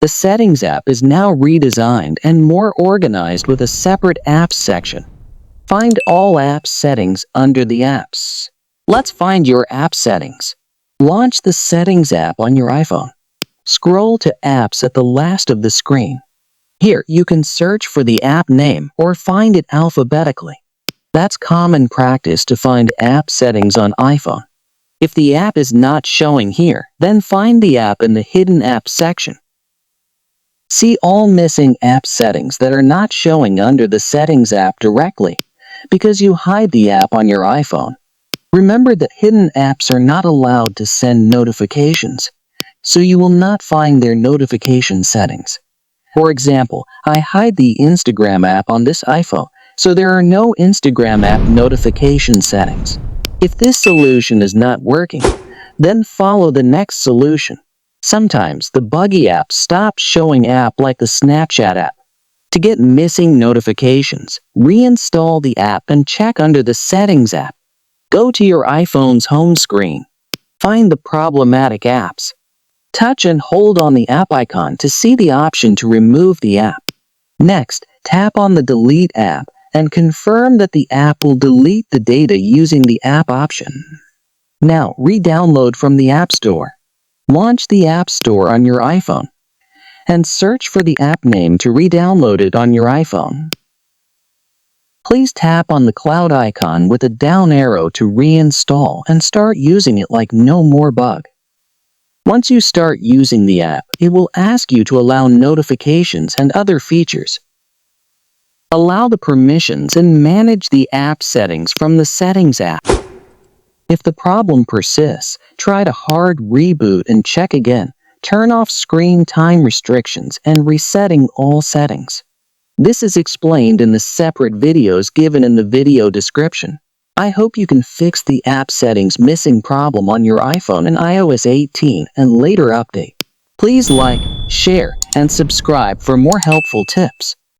The Settings app is now redesigned and more organized with a separate Apps section. Find all app settings under the Apps. Let's find your app settings. Launch the Settings app on your iPhone. Scroll to Apps at the last of the screen. Here, you can search for the app name or find it alphabetically. That's common practice to find app settings on iPhone. If the app is not showing here, then find the app in the Hidden Apps section. See all missing app settings that are not showing under the Settings app directly because you hide the app on your iPhone. Remember that hidden apps are not allowed to send notifications, so you will not find their notification settings. For example, I hide the Instagram app on this iPhone, so there are no Instagram app notification settings. If this solution is not working, then follow the next solution. Sometimes the buggy app stops showing app like the Snapchat app. To get missing notifications, reinstall the app and check under the Settings app. Go to your iPhone's home screen. Find the problematic apps. Touch and hold on the app icon to see the option to remove the app. Next, tap on the Delete app and confirm that the app will delete the data using the app option. Now, re-download from the App Store. Launch the App Store on your iPhone and search for the app name to re-download it on your iPhone. Please tap on the cloud icon with a down arrow to reinstall and start using it like no more bug. Once you start using the app, it will ask you to allow notifications and other features. Allow the permissions and manage the app settings from the Settings app. If the problem persists, try to hard reboot and check again. Turn off screen time restrictions and resetting all settings. This is explained in the separate videos given in the video description. I hope you can fix the app settings missing problem on your iPhone in iOS 18 and later update. Please like, share, and subscribe for more helpful tips.